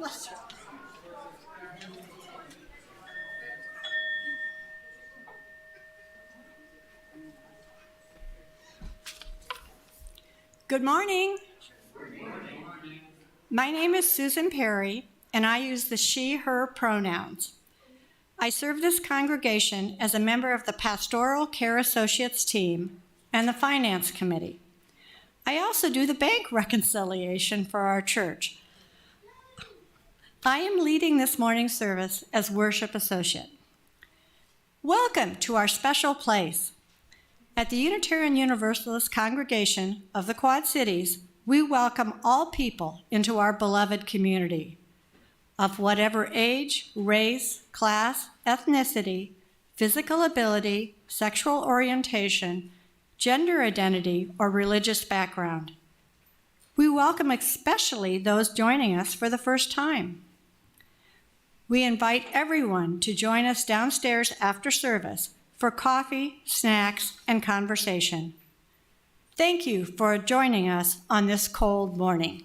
Bless you. Good morning. My name is Susan Perry, and I use the she, her pronouns. I serve this congregation as a member of the Pastoral Care Associates team and the Finance Committee. I also do the bank reconciliation for our church. I am leading this morning's service as worship associate. Welcome to our special place. At the Unitarian Universalist Congregation of the Quad Cities, we welcome all people into our beloved community. Of whatever age, race, class, ethnicity, physical ability, sexual orientation, gender identity, or religious background. We welcome especially those joining us for the first time. We invite everyone to join us downstairs after service for coffee, snacks, and conversation. Thank you for joining us on this cold morning.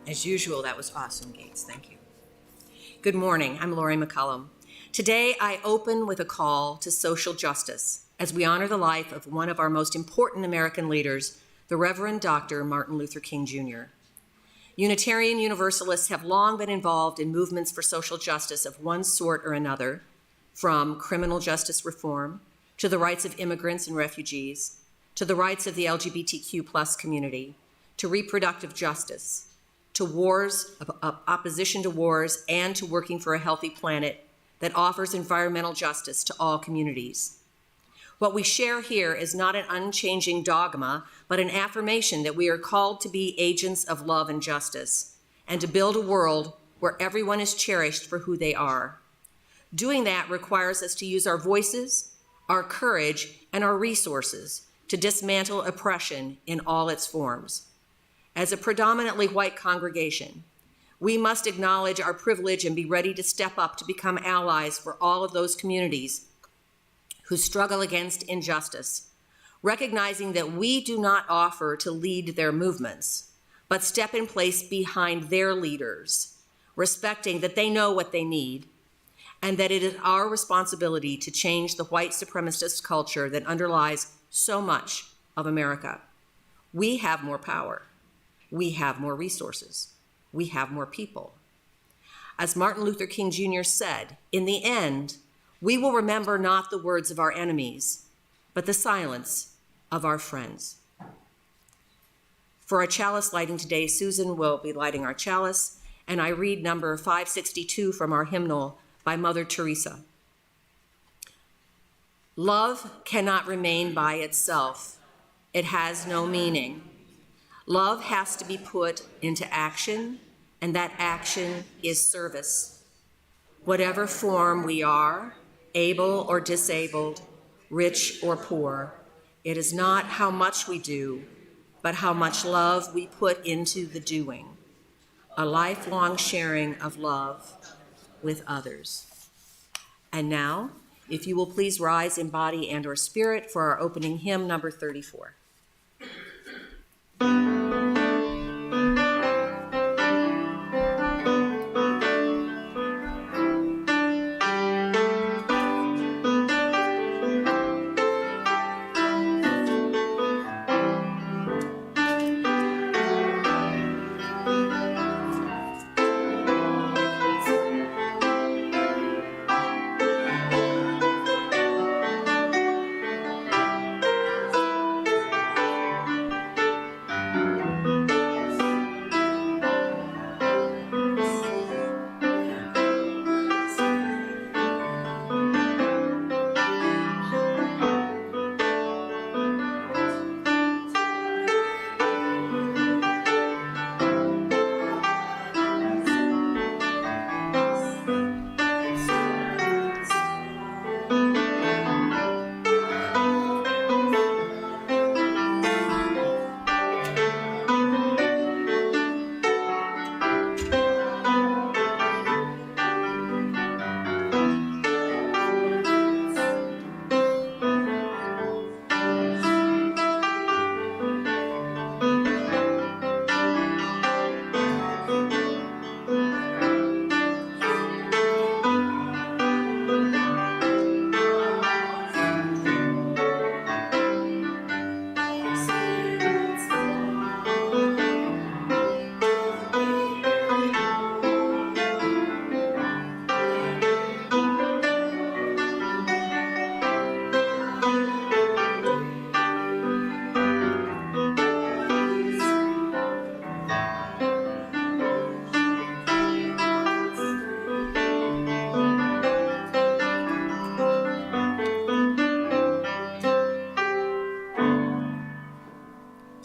As usual, that was awesome, Gates. Thank you. Good morning. I'm Lori McCollum. Today, I open with a call to social justice as we honor the life of one of our most important American leaders, the Reverend Dr. Martin Luther King, Jr. Unitarian Universalists have long been involved in movements for social justice of one sort or another, from criminal justice reform to the rights of immigrants and refugees, to the rights of the LGBTQ+ community, to reproductive justice, to wars, opposition to wars, and to working for a healthy planet that offers environmental justice to all communities. What we share here is not an unchanging dogma, but an affirmation that we are called to be agents of love and justice, and to build a world where everyone is cherished for who they are. Doing that requires us to use our voices, our courage, and our resources to dismantle oppression in all its forms. As a predominantly white congregation, we must acknowledge our privilege and be ready to step up to become allies for all of those communities who struggle against injustice, recognizing that we do not offer to lead their movements, but step in place behind their leaders, respecting that they know what they need, and that it is our responsibility to change the white supremacist culture that underlies so much of America. We have more power. We have more resources. We have more people. As Martin Luther King Jr. said, in the end, we will remember not the words of our enemies, but the silence of our friends. For our chalice lighting today, Susan will be lighting our chalice, and I read number 562 from our hymnal by Mother Teresa. Love cannot remain by itself. It has no meaning. Love has to be put into action, and that action is service. Whatever form we are, able or disabled, rich or poor, it is not how much we do, but how much love we put into the doing. A lifelong sharing of love with others. And now, if you will please rise in body and or spirit for our opening hymn, number 34.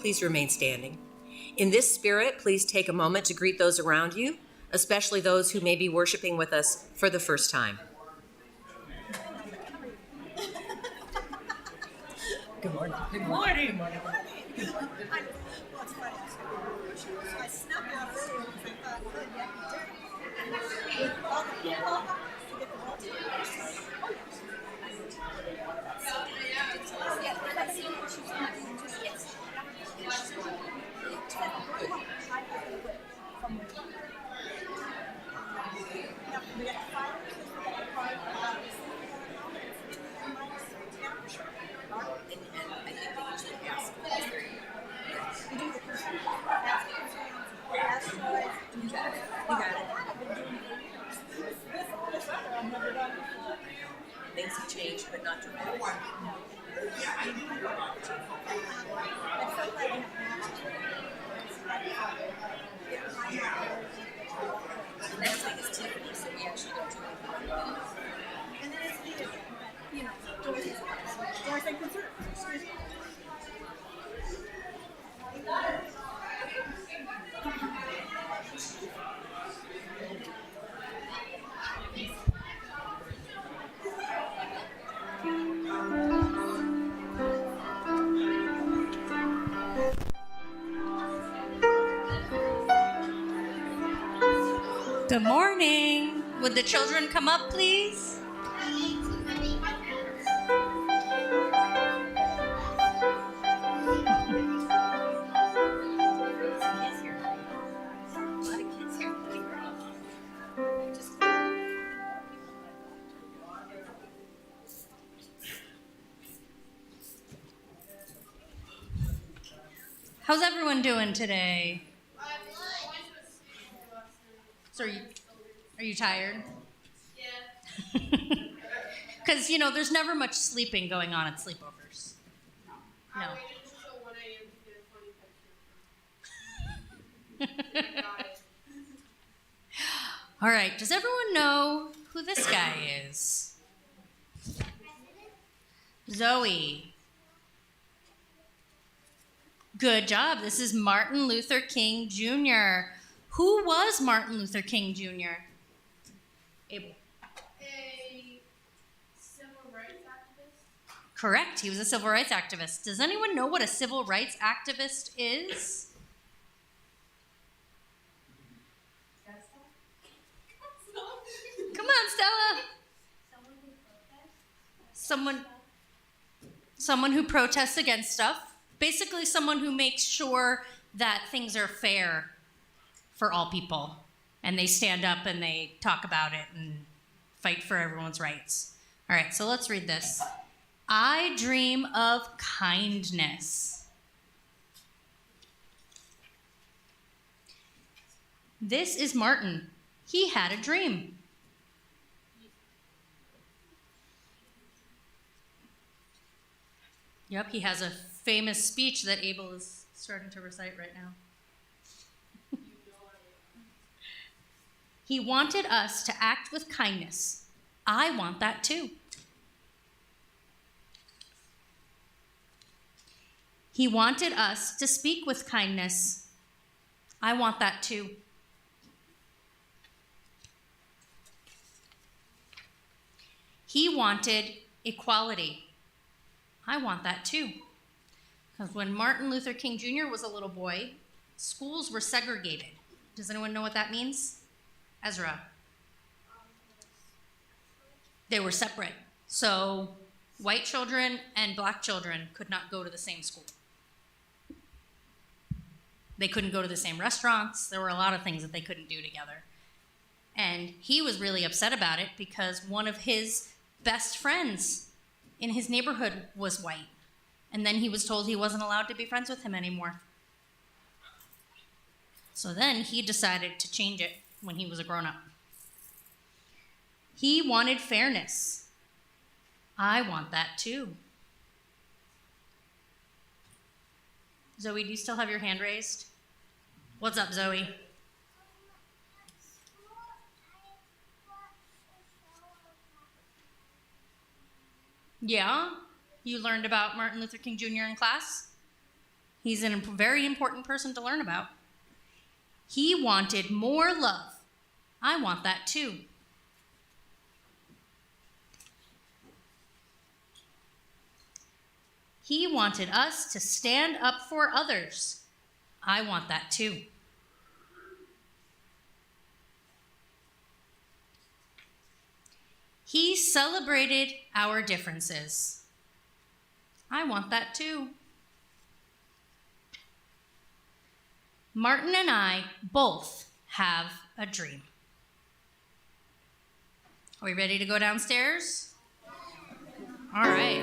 Please remain standing. In this spirit, please take a moment to greet those around you, especially those who may be worshiping with us for the first time. Good morning. Good morning. Good morning. I snuck out earlier because I thought, good, yeah, you did. All the people to get the ball Things have changed, but not dramatically. The next thing is Tiffany, so we actually don't do anything. and then it's you know, doors and concerns. Excuse me. Good morning. Would the children come up, please? How's everyone doing today? So are you tired? Yeah. Because, you know, there's never much sleeping going on at sleepovers. No. I waited until 1 a.m. to get a funny picture. All right, does everyone know who this guy is? Zoe. Good job. This is Martin Luther King Jr. Who was Martin Luther King Jr.? Abel. A civil rights activist. Correct. He was a civil rights activist. Does anyone know what a civil rights activist is? Come on, Stella. Someone who protests against stuff. Basically, someone who makes sure that things are fair for all people. And they stand up and they talk about it and fight for everyone's rights. All right, so let's read this. I dream of kindness. This is Martin. He had a dream. Yep, he has a famous speech that Abel is starting to recite right now. He wanted us to act with kindness. I want that too. He wanted us to speak with kindness. I want that too. He wanted equality. I want that too. Because when Martin Luther King Jr. was a little boy, schools were segregated. Does anyone know what that means? Ezra. They were separate. So white children and black children could not go to the same school. They couldn't go to the same restaurants. There were a lot of things that they couldn't do together. And he was really upset about it because one of his best friends in his neighborhood was white. And then he was told he wasn't allowed to be friends with him anymore. So then he decided to change it when he was a grown-up. He wanted fairness. I want that too. Zoe, do you still have your hand raised? What's up, Zoe? Yeah? You learned about Martin Luther King Jr. in class? He's a very important person to learn about. He wanted more love. I want that too. He wanted us to stand up for others. I want that too. He celebrated our differences. I want that too. Martin and I both have a dream. Are we ready to go downstairs? All right.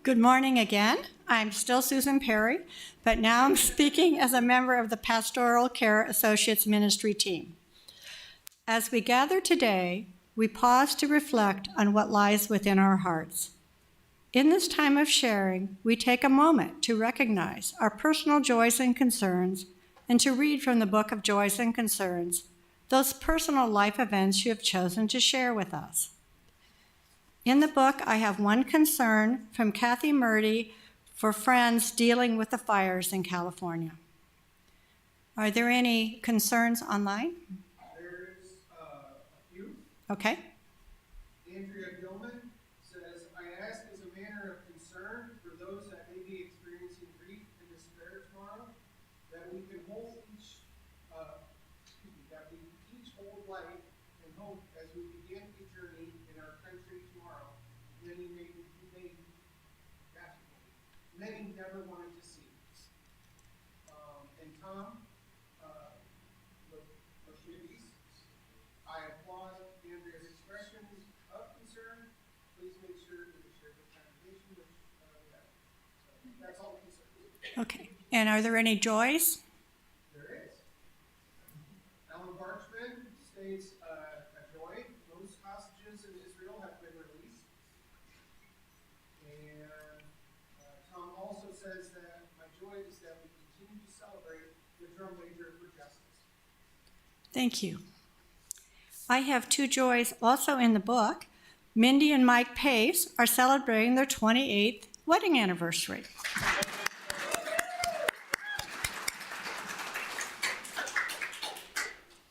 Good morning again. I'm still Susan Perry, but now I'm speaking as a member of the Pastoral Care Associates Ministry team. As we gather today, we pause to reflect on what lies within our hearts. In this time of sharing, we take a moment to recognize our personal joys and concerns and to read from the Book of Joys and Concerns, those personal life events you have chosen to share with us. In the book, I have one concern from Kathy Murdy for friends dealing with the fires in California. Are there any concerns online? There is a few. Okay. Andrea Gilman says, I ask as a matter of concern for those that may be experiencing grief and despair tomorrow, that we can hold each, that we each hold light and hope as we begin a journey in our country tomorrow. Many never wanted to see. And Tom, I applaud Andrea's expressions of concern. Please make sure to share the congregation, which we have. So that's all the concern. Okay. And are there any joys? There is. Alan Barchman states a joy. Most hostages in Israel have been released. And Tom also says that my joy is that we continue to celebrate the drum major for justice. Thank you. I have two joys also in the book. Mindy and Mike Pace are celebrating their 28th wedding anniversary.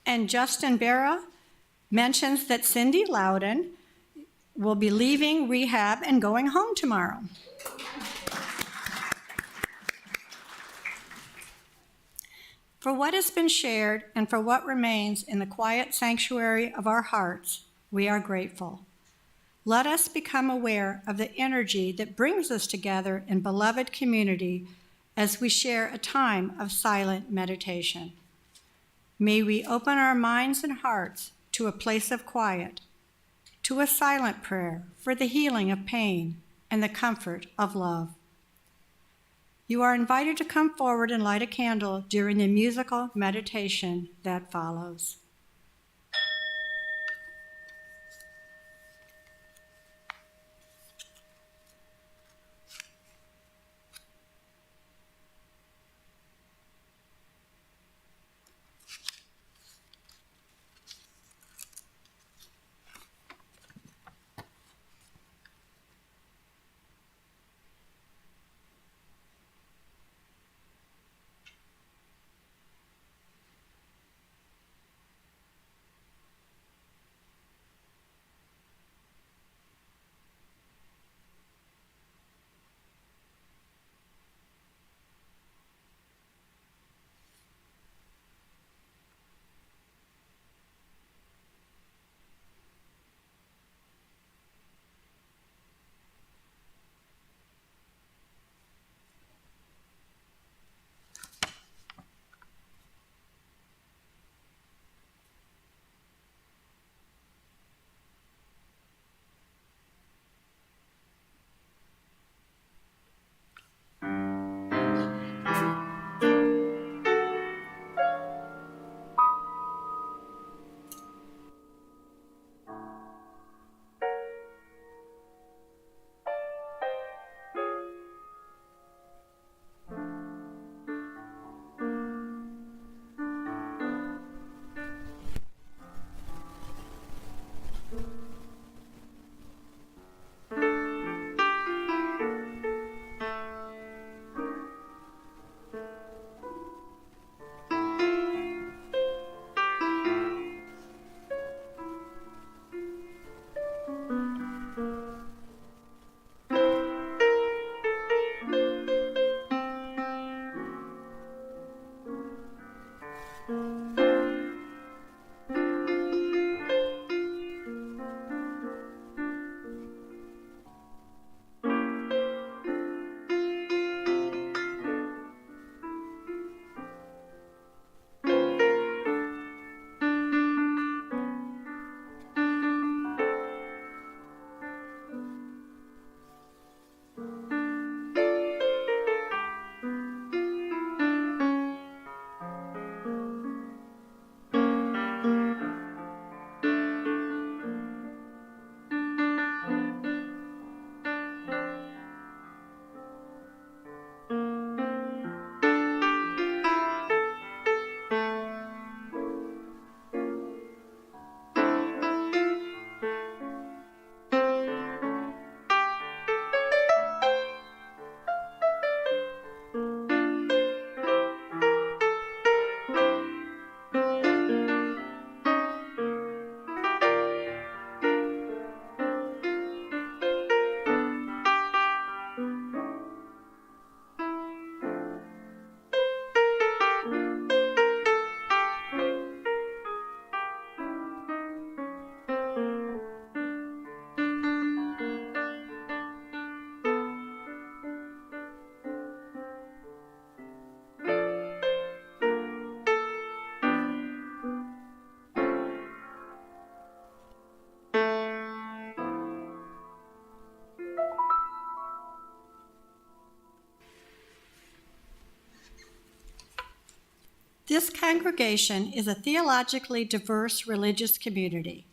And Justin Barra mentions that Cindy Loudon will be leaving rehab and going home tomorrow. For what has been shared and for what remains in the quiet sanctuary of our hearts, we are grateful. Let us become aware of the energy that brings us together in beloved community as we share a time of silent meditation. May we open our minds and hearts to a place of quiet, to a silent prayer for the healing of pain and the comfort of love. You are invited to come forward and light a candle during the musical meditation that follows. This congregation is a theologically diverse religious community,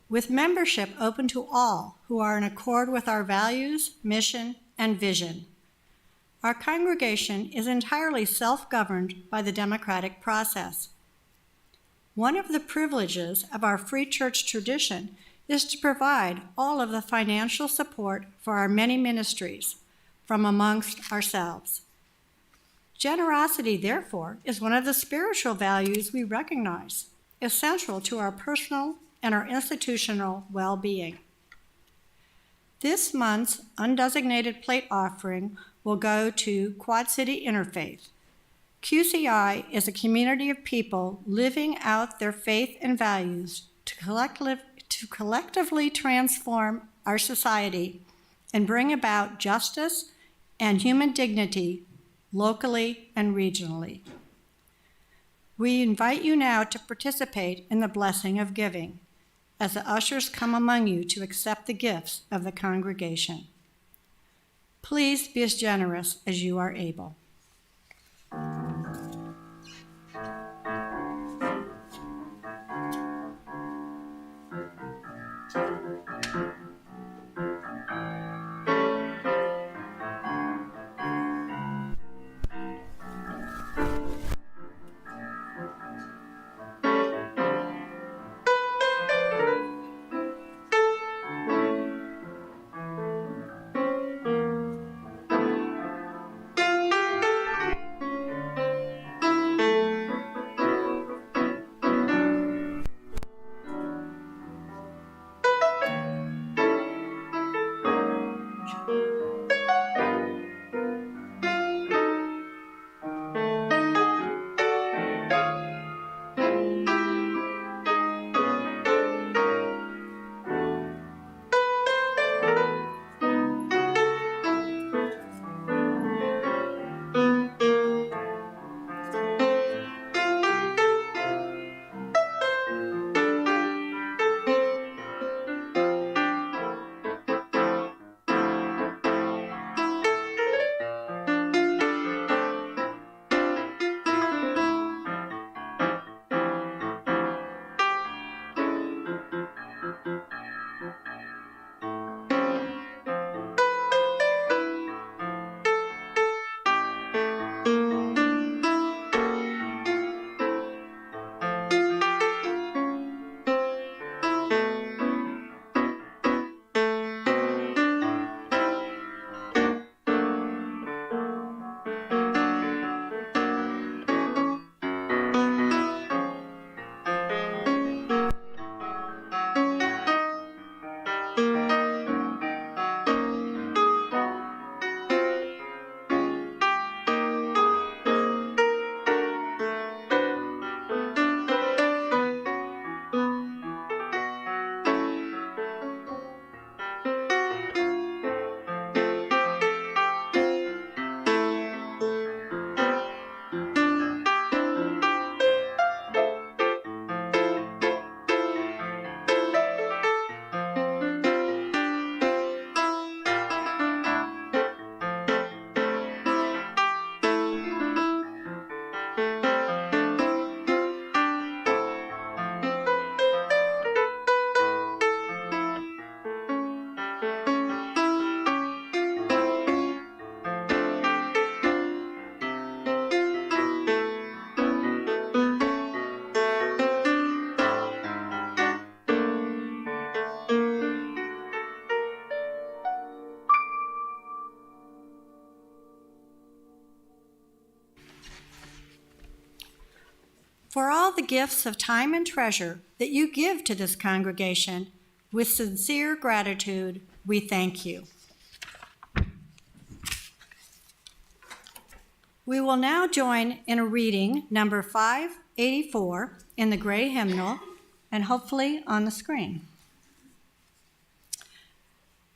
with membership open to all who are in accord with our values, mission, and vision. Our congregation is entirely self-governed by the democratic process. One of the privileges of our free church tradition is to provide all of the financial support for our many ministries from amongst ourselves. Generosity, therefore, is one of the spiritual values we recognize, essential to our personal and our institutional well-being. This month's undesignated plate offering will go to Quad City Interfaith. QCI is a community of people living out their faith and values to collectively transform our society and bring about justice and human dignity locally and regionally. We invite you now to participate in the blessing of giving as the ushers come among you to accept the gifts of the congregation. Please be as generous as you are able. For all the gifts of time and treasure that you give to this congregation, with sincere gratitude, we thank you. We will now join in a reading, number 584, in the gray hymnal, and hopefully on the screen.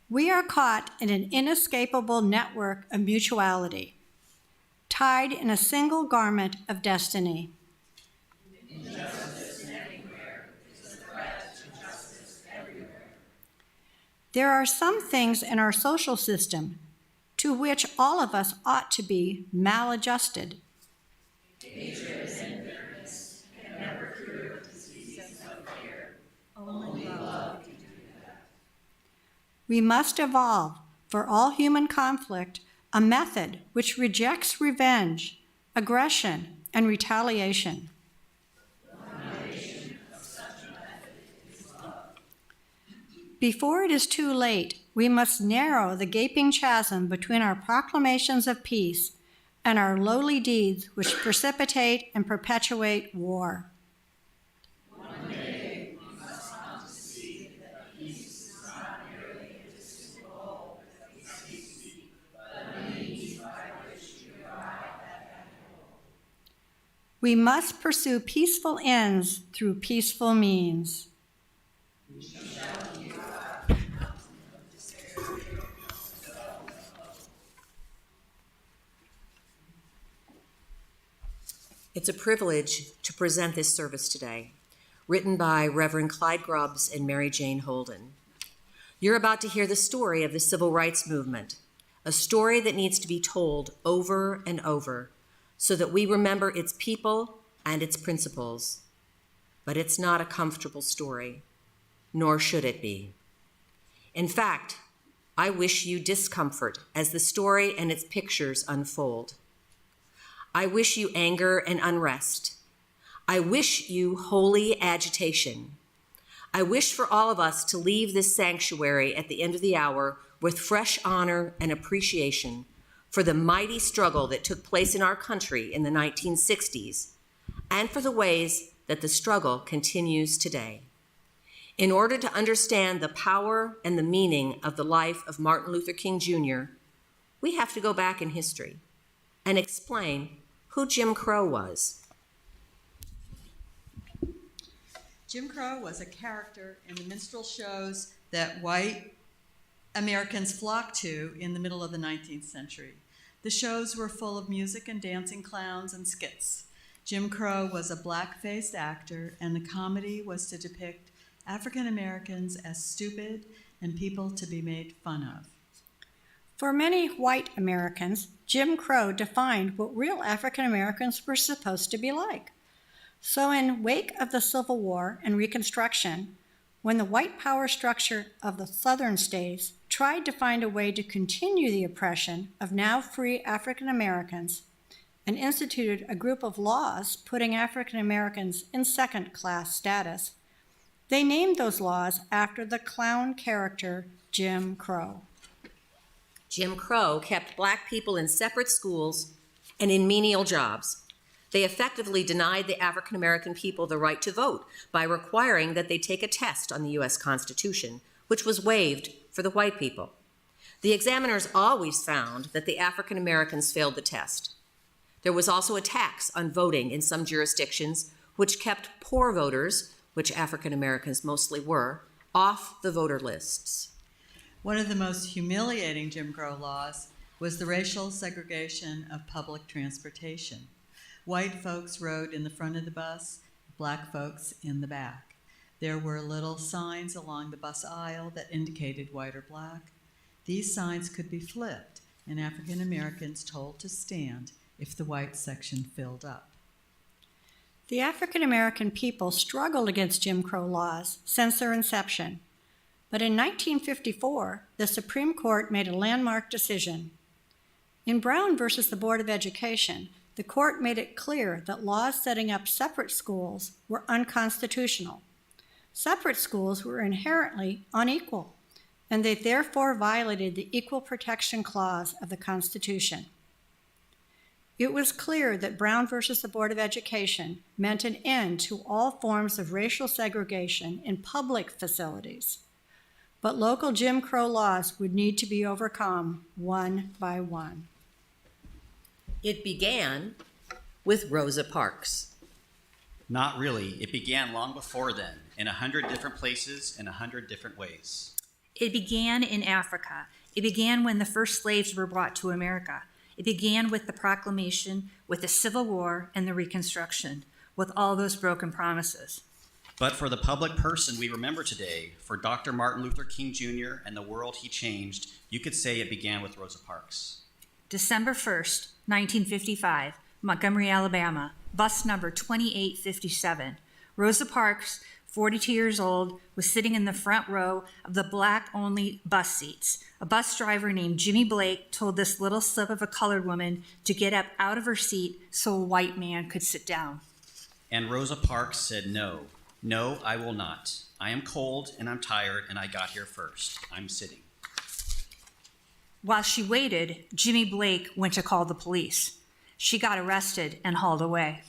We are caught in an inescapable network of mutuality, tied in a single garment of destiny. Injustice everywhere is a threat to justice everywhere. There are some things in our social system to which all of us ought to be maladjusted. Hatred and We must evolve, for all human conflict, a method which rejects revenge, aggression, and retaliation. Before it is too late, we must narrow the gaping chasm between our proclamations of peace and our lowly deeds which precipitate and perpetuate war. We must pursue peaceful ends through peaceful means. It's a privilege to present this service today, written by Reverend Clyde Grubbs and Mary Jane Holden. You're about to hear the story of the civil rights movement, a story that needs to be told over and over so that we remember its people and its principles. But it's not a comfortable story, nor should it be. In fact, I wish you discomfort as the story and its pictures unfold. I wish you anger and unrest. I wish you holy agitation. I wish for all of us to leave this sanctuary at the end of the hour with fresh honor and appreciation for the mighty struggle that took place in our country in the 1960s, and for the ways that the struggle continues today. In order to understand the power and the meaning of the life of Martin Luther King Jr., we have to go back in history and explain who Jim Crow was. Jim Crow was a character in the minstrel shows that white Americans flocked to in the middle of the 19th century. The shows were full of music and dancing clowns and skits. Jim Crow was a black-faced actor, and the comedy was to depict African Americans as stupid and people to be made fun of. For many white Americans, Jim Crow defined what real African Americans were supposed to be like. So in wake of the Civil War and Reconstruction, when the white power structure of the southern states tried to find a way to continue the oppression of now free African Americans and instituted a group of laws putting African Americans in second-class status, they named those laws after the clown character Jim Crow. Jim Crow kept black people in separate schools and in menial jobs. They effectively denied the African American people the right to vote by requiring that they take a test on the U.S. Constitution, which was waived for the white people. The examiners always found that the African Americans failed the test. There was also a tax on voting in some jurisdictions, which kept poor voters, which African Americans mostly were, off the voter lists. One of the most humiliating Jim Crow laws was the racial segregation of public transportation. White folks rode in the front of the bus, black folks in the back. There were little signs along the bus aisle that indicated white or black. These signs could be flipped and African Americans told to stand if the white section filled up. The African American people struggled against Jim Crow laws since their inception. But in 1954, the Supreme Court made a landmark decision. In Brown versus the Board of Education, the court made it clear that laws setting up separate schools were unconstitutional. Separate schools were inherently unequal, and they therefore violated the Equal Protection Clause of the Constitution. It was clear that Brown versus the Board of Education meant an end to all forms of racial segregation in public facilities. But local Jim Crow laws would need to be overcome one by one. It began with Rosa Parks. Not really. It began long before then, in 100 different places, in 100 different ways. It began in Africa. It began when the first slaves were brought to America. It began with the proclamation, with the Civil War and the Reconstruction, with all those broken promises. But for the public person we remember today, for Dr. Martin Luther King Jr. and the world he changed, you could say it began with Rosa Parks. December 1st, 1955, Montgomery, Alabama, bus number 2857. Rosa Parks 42 years old, was sitting in the front row of the black-only bus seats. A bus driver named Jimmy Blake told this little slip of a colored woman to get up out of her seat so a white man could sit down. And Rosa Parks said, "No, no, I will not. I am cold and I'm tired and I got here first. I'm sitting." While she waited, Jimmy Blake went to call the police. She got arrested and hauled away.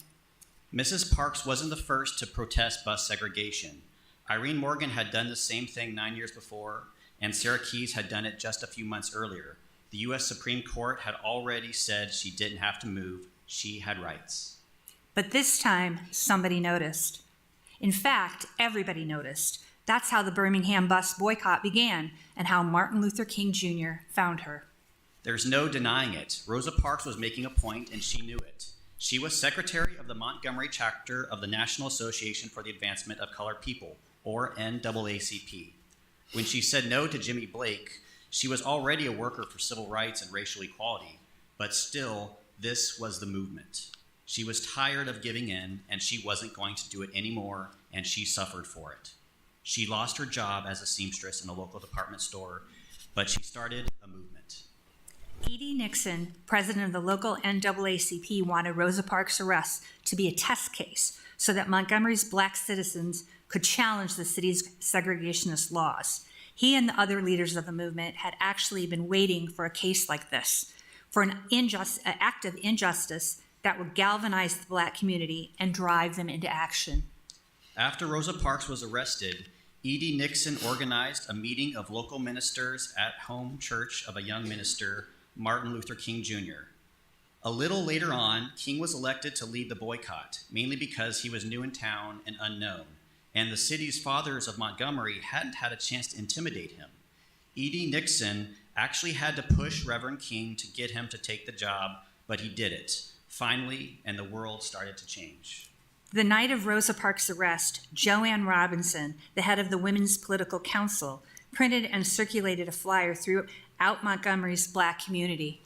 Mrs. Parks wasn't the first to protest bus segregation. Irene Morgan had done the same thing 9 years before, and Sarah Keyes had done it just a few months earlier. The U.S. Supreme Court had already said she didn't have to move. She had rights. But this time, somebody noticed. In fact, everybody noticed. That's how the Birmingham bus boycott began and how Martin Luther King Jr. found her. There's no denying it. Rosa Parks was making a point, and she knew it. She was secretary of the Montgomery chapter of the National Association for the Advancement of Colored People, or NAACP. When she said no to Jimmy Blake, she was already a worker for civil rights and racial equality, but still, this was the movement. She was tired of giving in, and she wasn't going to do it anymore, and she suffered for it. She lost her job as a seamstress in a local department store, but she started a movement. E.D. Nixon, president of the local NAACP, wanted Rosa Parks' arrest to be a test case so that Montgomery's black citizens could challenge the city's segregationist laws. He and the other leaders of the movement had actually been waiting for a case like this, for an act of injustice that would galvanize the black community and drive them into action. After Rosa Parks was arrested, E.D. Nixon organized a meeting of local ministers at home church of a young minister, Martin Luther King Jr. A little later on, King was elected to lead the boycott, mainly because he was new in town and unknown, and the city's fathers of Montgomery hadn't had a chance to intimidate him. E.D. Nixon actually had to push Reverend King to get him to take the job, but he did it, finally, and the world started to change. The night of Rosa Parks' arrest, Joanne Robinson, the head of the Women's Political Council, printed and circulated a flyer throughout Montgomery's black community.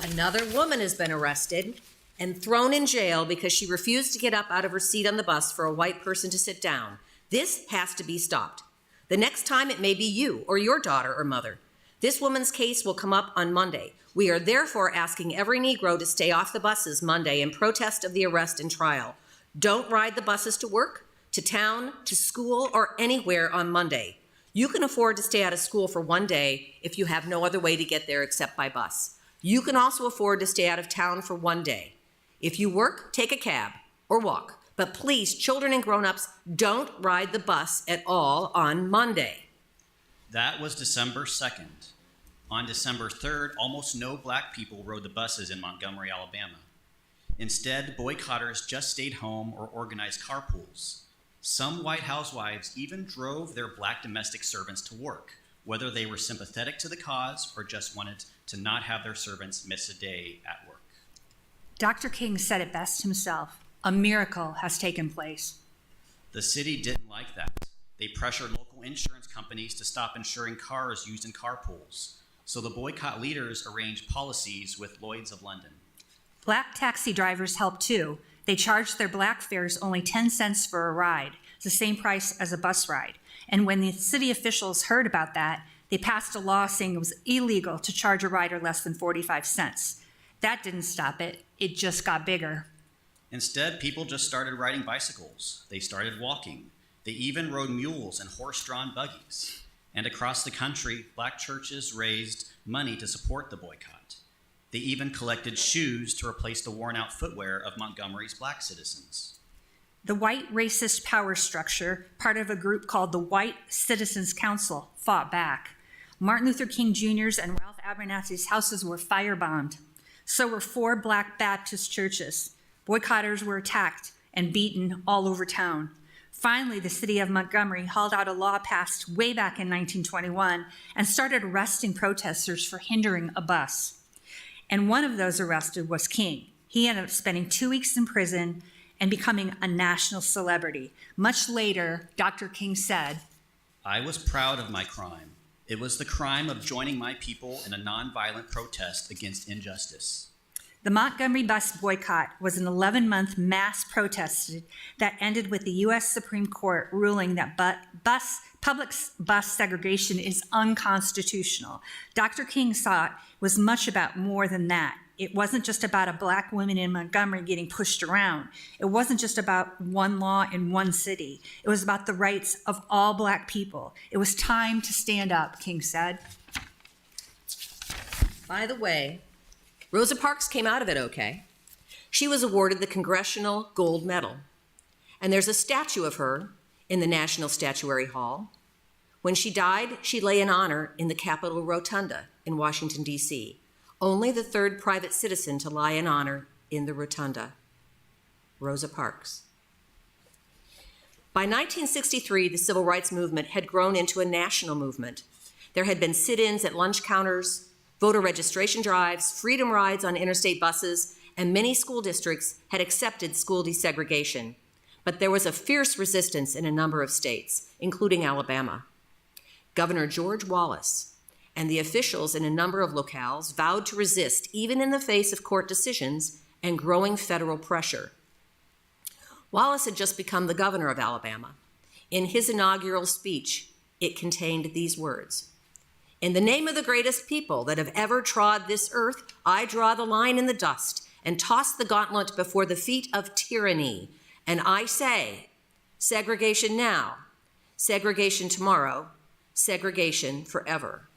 Another woman has been arrested and thrown in jail because she refused to get up out of her seat on the bus for a white person to sit down. This has to be stopped. The next time it may be you or your daughter or mother. This woman's case will come up on Monday. We are therefore asking every Negro to stay off the buses Monday in protest of the arrest and trial. Don't ride the buses to work, to town, to school, or anywhere on Monday. You can afford to stay out of school for one day if you have no other way to get there except by bus. You can also afford to stay out of town for one day. If you work, take a cab or walk. But please, children and grown-ups, don't ride the bus at all on Monday. That was December 2nd. On December 3rd, almost no black people rode the buses in Montgomery, Alabama. Instead, boycotters just stayed home or organized carpools. Some white housewives even drove their black domestic servants to work, whether they were sympathetic to the cause or just wanted to not have their servants miss a day at work. Dr. King said it best himself. A miracle has taken place. The city didn't like that. They pressured local insurance companies to stop insuring cars used in carpools. So the boycott leaders arranged policies with Lloyd's of London. Black taxi drivers helped too. They charged their black fares only 10 cents for a ride, the same price as a bus ride. And when the city officials heard about that, they passed a law saying it was illegal to charge a rider less than 45 cents. That didn't stop it. It just got bigger. Instead, people just started riding bicycles. They started walking. They even rode mules and horse-drawn buggies. And across the country, black churches raised money to support the boycott. They even collected shoes to replace the worn-out footwear of Montgomery's black citizens. The white racist power structure, part of a group called the White Citizens Council, fought back. Martin Luther King Jr.'s and Ralph Abernathy's houses were firebombed. So were 4 black Baptist churches. Boycotters were attacked and beaten all over town. Finally, the city of Montgomery hauled out a law passed way back in 1921 and started arresting protesters for hindering a bus. And one of those arrested was King. He ended up spending 2 weeks in prison and becoming a national celebrity. Much later, Dr. King said, "I was proud of my crime. It was the crime of joining my people in a nonviolent protest against injustice." The Montgomery bus boycott was an 11-month mass protest that ended with the U.S. Supreme Court ruling that public bus segregation is unconstitutional. Dr. King saw it was much about more than that. It wasn't just about a black woman in Montgomery getting pushed around. It wasn't just about one law in one city. It was about the rights of all black people. It was time to stand up, King said. By the way, Rosa Parks came out of it okay. She was awarded the Congressional Gold Medal, and there's a statue of her in the National Statuary Hall. When she died, she lay in honor in the Capitol Rotunda in Washington, D.C., only the third private citizen to lie in honor in the rotunda, Rosa Parks. By 1963, the civil rights movement had grown into a national movement. There had been sit-ins at lunch counters, voter registration drives, freedom rides on interstate buses, and many school districts had accepted school desegregation. But there was a fierce resistance in a number of states, including Alabama. Governor George Wallace and the officials in a number of locales vowed to resist, even in the face of court decisions and growing federal pressure. Wallace had just become the governor of Alabama. In his inaugural speech, it contained these words: "In the name of the greatest people that have ever trod this earth, I draw the line in the dust and toss the gauntlet before the feet of tyranny. And I say, segregation now, segregation tomorrow, segregation forever."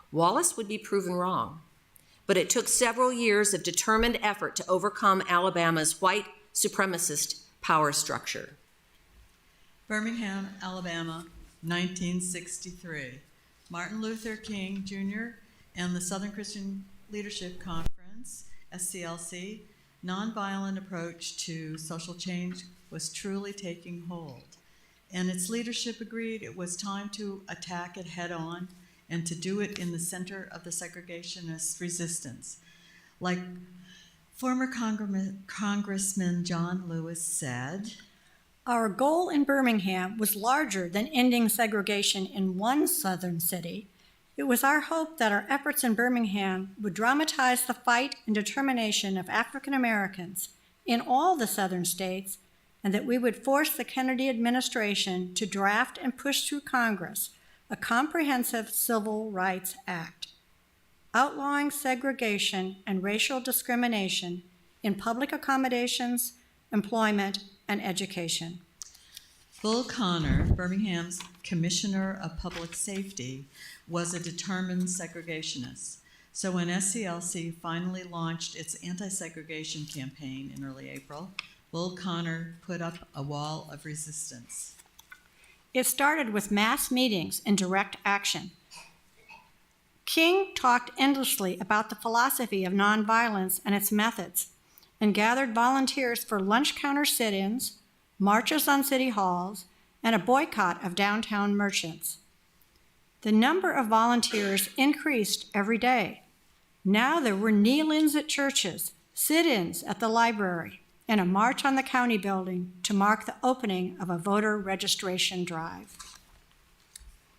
Wallace would be proven wrong, but it took several years of determined effort to overcome Alabama's white supremacist power structure. Birmingham, Alabama, 1963. Martin Luther King Jr. and the Southern Christian Leadership Conference, SCLC, nonviolent approach to social change was truly taking hold. And its leadership agreed it was time to attack it head on and to do it in the center of the segregationist resistance. Like former Congressman John Lewis said, Our goal in Birmingham was larger than ending segregation in one southern city. It was our hope that our efforts in Birmingham would dramatize the fight and determination of African Americans in all the southern states, and that we would force the Kennedy administration to draft and push through Congress a comprehensive Civil Rights Act, outlawing segregation and racial discrimination in public accommodations, employment, and education. Bull Connor, Birmingham's Commissioner of Public Safety, was a determined segregationist. So when SCLC finally launched its anti-segregation campaign in early April, Bull Connor put up a wall of resistance. It started with mass meetings and direct action. King talked endlessly about the philosophy of nonviolence and its methods, and gathered volunteers for lunch counter sit-ins, marches on city halls, and a boycott of downtown merchants. The number of volunteers increased every day. Now there were kneel-ins at churches, sit-ins at the library, and a march on the county building to mark the opening of a voter registration drive.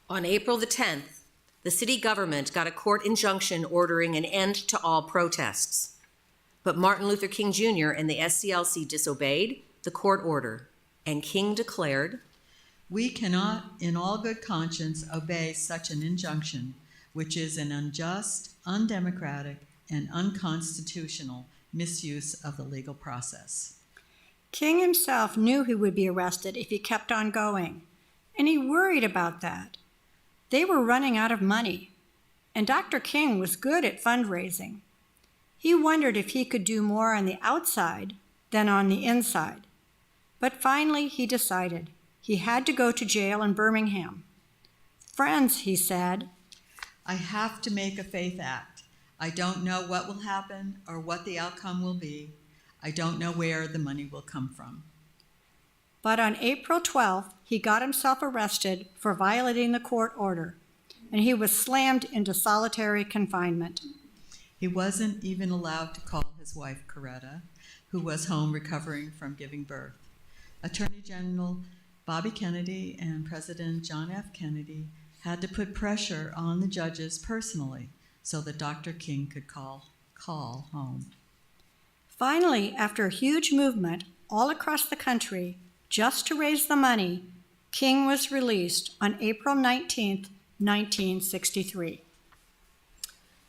On April the 10th, the city government got a court injunction ordering an end to all protests. But Martin Luther King Jr. and the SCLC disobeyed the court order, and King declared, "We cannot, in all good conscience, obey such an injunction, which is an unjust, undemocratic, and unconstitutional misuse of the legal process." King himself knew he would be arrested if he kept on going, and he worried about that. They were running out of money, and Dr. King was good at fundraising. He wondered if he could do more on the outside than on the inside. But finally he decided he had to go to jail in Birmingham. "Friends," he said, "I have to make a faith act. I don't know what will happen or what the outcome will be. I don't know where the money will come from." But on April 12th, he got himself arrested for violating the court order, and he was slammed into solitary confinement. He wasn't even allowed to call his wife, Coretta, who was home recovering from giving birth. Attorney General Bobby Kennedy and President John F. Kennedy had to put pressure on the judges personally so that Dr. King could call home. Finally, after a huge movement all across the country just to raise the money, King was released on April 19, 1963.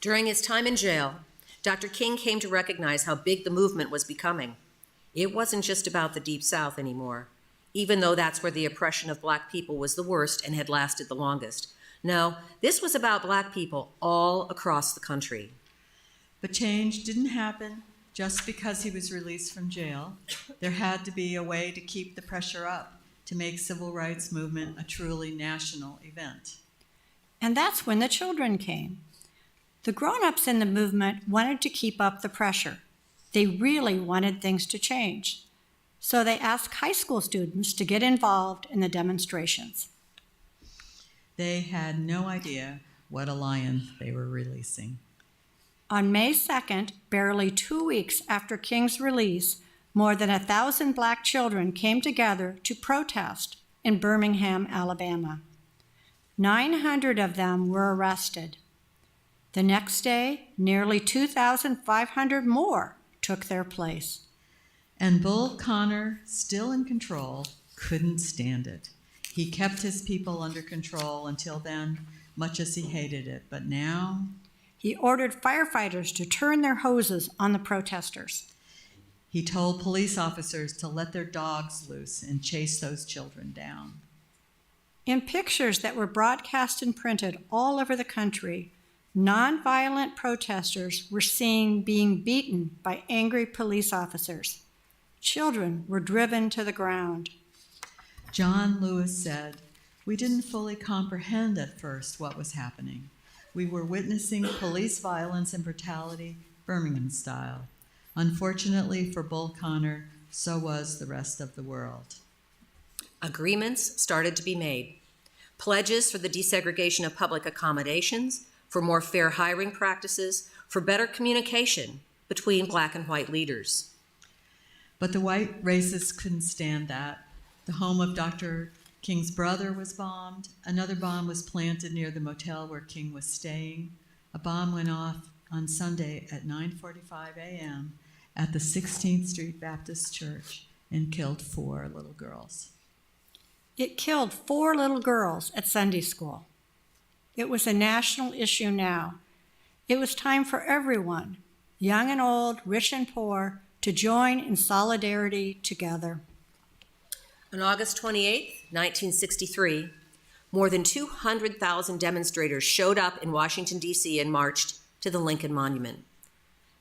During his time in jail, Dr. King came to recognize how big the movement was becoming. It wasn't just about the Deep South anymore, even though that's where the oppression of Black people was the worst and had lasted the longest. No, this was about Black people all across the country. But change didn't happen just because he was released from jail. There had to be a way to keep the pressure up to make civil rights movement a truly national event. And that's when the children came. The grown-ups in the movement wanted to keep up the pressure. They really wanted things to change. So they asked high school students to get involved in the demonstrations. They had no idea what alliance they were releasing. On May 2nd, barely 2 weeks after King's release, more than 1,000 Black children came together to protest in Birmingham, Alabama. 900 of them were arrested. The next day, nearly 2,500 more took their place. And Bull Connor, still in control, couldn't stand it. He kept his people under control until then, much as he hated it. But now, he ordered firefighters to turn their hoses on the protesters. He told police officers to let their dogs loose and chase those children down. In pictures that were broadcast and printed all over the country, nonviolent protesters were seen being beaten by angry police officers. Children were driven to the ground. John Lewis said, "We didn't fully comprehend at first what was happening. We were witnessing police violence and brutality, Birmingham style. Unfortunately for Bull Connor, so was the rest of the world." Agreements started to be made. Pledges for the desegregation of public accommodations, for more fair hiring practices, for better communication between Black and white leaders. But the white racists couldn't stand that. The home of Dr. King's brother was bombed. Another bomb was planted near the motel where King was staying. A bomb went off on Sunday at 9:45 a.m. at the 16th Street Baptist Church and killed 4 little girls. It killed 4 little girls at Sunday school. It was a national issue now. It was time for everyone, young and old, rich and poor, to join in solidarity together. On August 28, 1963, more than 200,000 demonstrators showed up in Washington, D.C. and marched to the Lincoln Monument.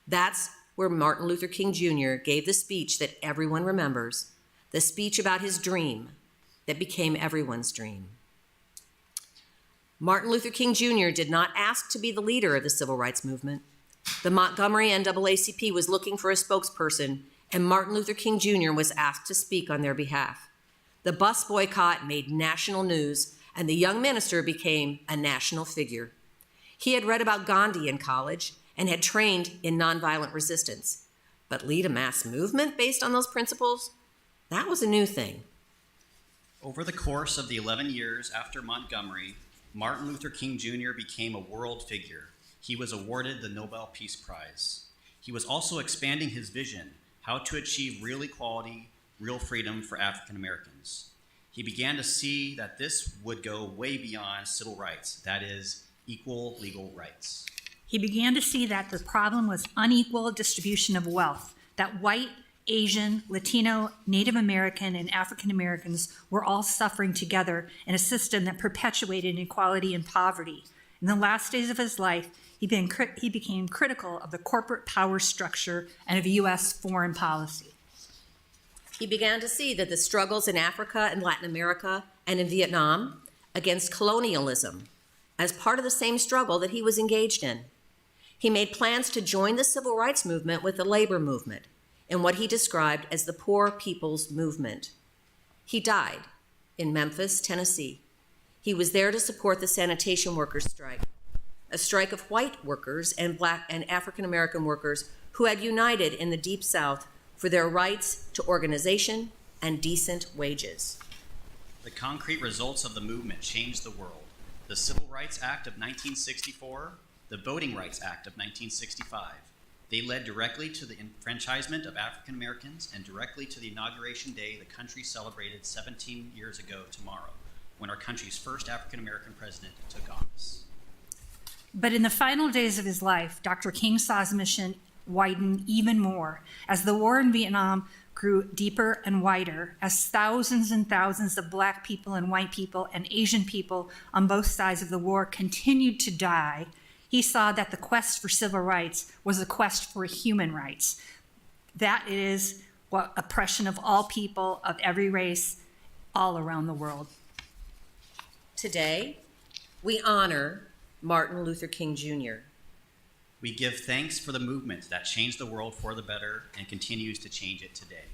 That's where Martin Luther King Jr. gave the speech that everyone remembers, the speech about his dream that became everyone's dream. Martin Luther King Jr. did not ask to be the leader of the civil rights movement. The Montgomery NAACP was looking for a spokesperson, and Martin Luther King Jr. was asked to speak on their behalf. The bus boycott made national news, and the young minister became a national figure. He had read about Gandhi in college and had trained in nonviolent resistance. But lead a mass movement based on those principles? That was a new thing. Over the course of the 11 years after Montgomery, Martin Luther King Jr. became a world figure. He was awarded the Nobel Peace Prize. He was also expanding his vision, how to achieve real equality, real freedom for African Americans. He began to see that this would go way beyond civil rights, that is, equal legal rights. He began to see that the problem was unequal distribution of wealth, that white, Asian, Latino, Native American, and African Americans were all suffering together in a system that perpetuated inequality and poverty. In the last days of his life, he became critical of the corporate power structure and of U.S. foreign policy. He began to see that the struggles in Africa and Latin America and in Vietnam against colonialism as part of the same struggle that he was engaged in. He made plans to join the civil rights movement with the labor movement in what he described as the Poor People's Movement. He died in Memphis, Tennessee. He was there to support the sanitation workers' strike, a strike of white workers and Black and African American workers who had united in the Deep South for their rights to organization and decent wages. The concrete results of the movement changed the world. The Civil Rights Act of 1964, the Voting Rights Act of 1965. They led directly to the enfranchisement of African Americans and directly to the inauguration day the country celebrated 17 years ago tomorrow, when our country's first African American president took office. But in the final days of his life, Dr. King saw his mission widen even more as the war in Vietnam grew deeper and wider, as thousands and thousands of Black people and white people and Asian people on both sides of the war continued to die. He saw that the quest for civil rights was a quest for human rights. That is what oppression of all people of every race all around the world. Today, we honor Martin Luther King Jr. We give thanks for the movement that changed the world for the better and continues to change it today.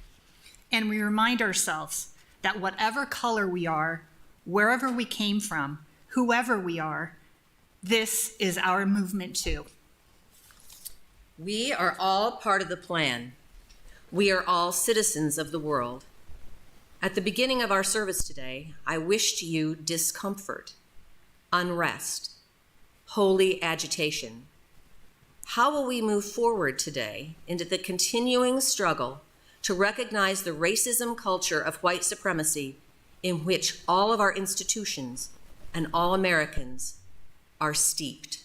And we remind ourselves that whatever color we are, wherever we came from, whoever we are, this is our movement too. We are all part of the plan. We are all citizens of the world. At the beginning of our service today, I wished you discomfort, unrest, holy agitation. How will we move forward today into the continuing struggle to recognize the racism culture of white supremacy in which all of our institutions and all Americans are steeped?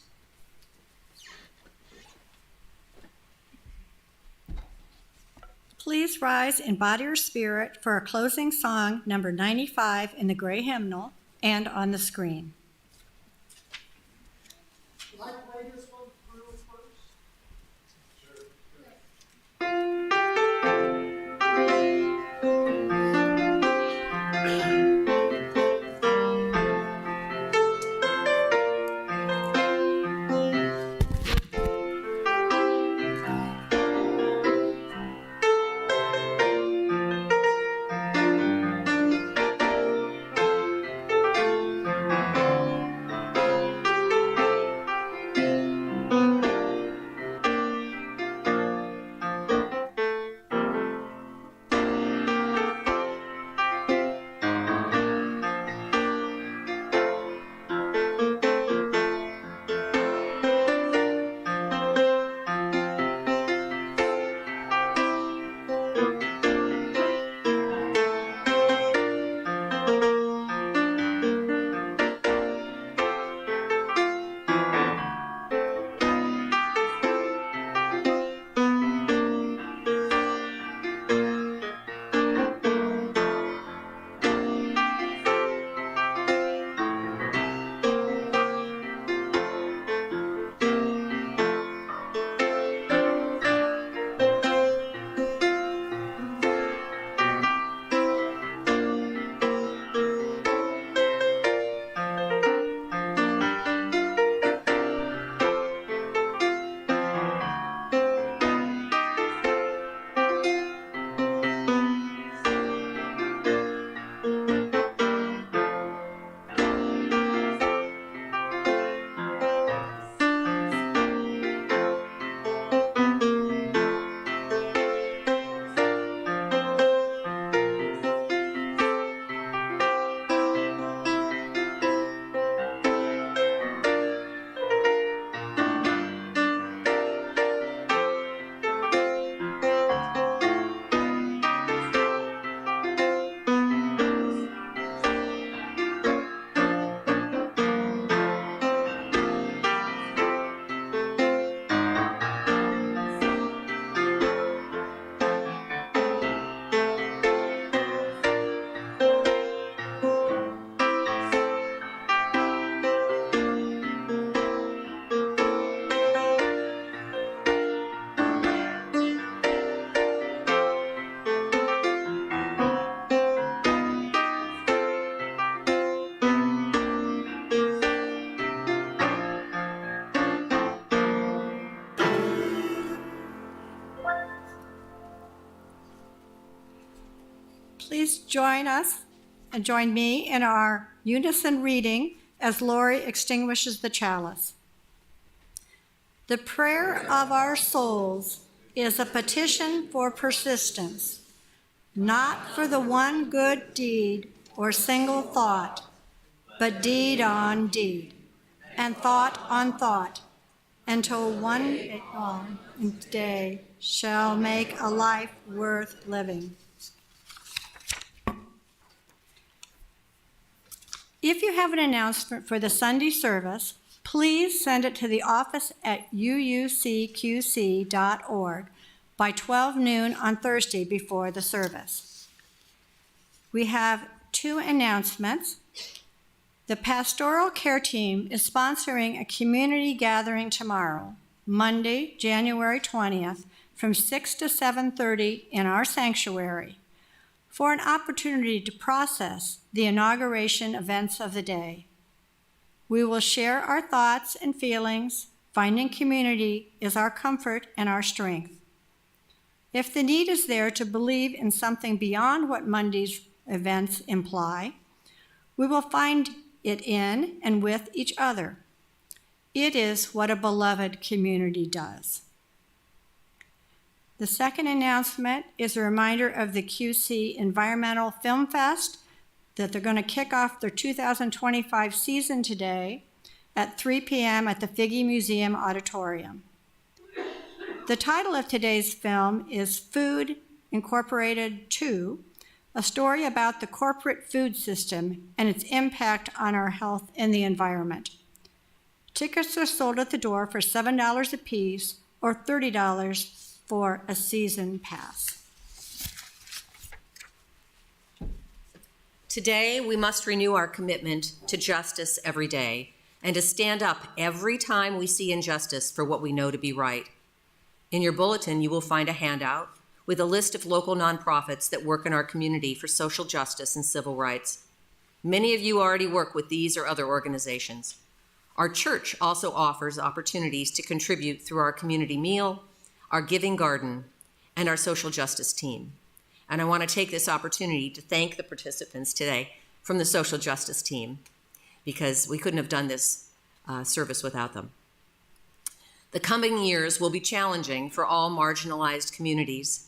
Please rise in body or spirit for our closing song, number 95 in the Gray Hymnal and on the screen. Can I play this one through first? Please join us and join me in our unison reading as Lori extinguishes the chalice. The prayer of our souls is a petition for persistence, not for the one good deed or single thought, but deed on deed, and thought on thought, until one day shall make a life worth living. If you have an announcement for the Sunday service, please send it to the office at uucqc.org by 12 noon on Thursday before the service. We have 2 announcements. The Pastoral Care Team is sponsoring a community gathering tomorrow, Monday, January 20th, from 6 to 7:30 in our sanctuary, for an opportunity to process the inauguration events of the day. We will share our thoughts and feelings. Finding community is our comfort and our strength. If the need is there to believe in something beyond what Monday's events imply, we will find it in and with each other. It is what a beloved community does. The second announcement is a reminder of the QC Environmental Film Fest, that they're going to kick off their 2025 season today at 3 p.m. at the Figge Museum Auditorium. The title of today's film is Food Incorporated 2, a story about the corporate food system and its impact on our health and the environment. Tickets are sold at the door for $7 apiece or $30 for a season pass. Today, we must renew our commitment to justice every day and to stand up every time we see injustice for what we know to be right. In your bulletin, you will find a handout with a list of local nonprofits that work in our community for social justice and civil rights. Many of you already work with these or other organizations. Our church also offers opportunities to contribute through our community meal, our giving garden, and our social justice team. And I want to take this opportunity to thank the participants today from the social justice team, because we couldn't have done this service without them. The coming years will be challenging for all marginalized communities,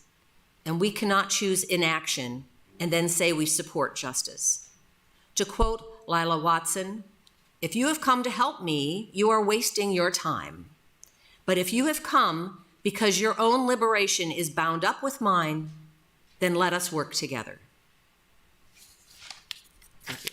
and we cannot choose inaction and then say we support justice. To quote Lila Watson, "If you have come to help me, you are wasting your time. But if you have come because your own liberation is bound up with mine, then let us work together." Thank you.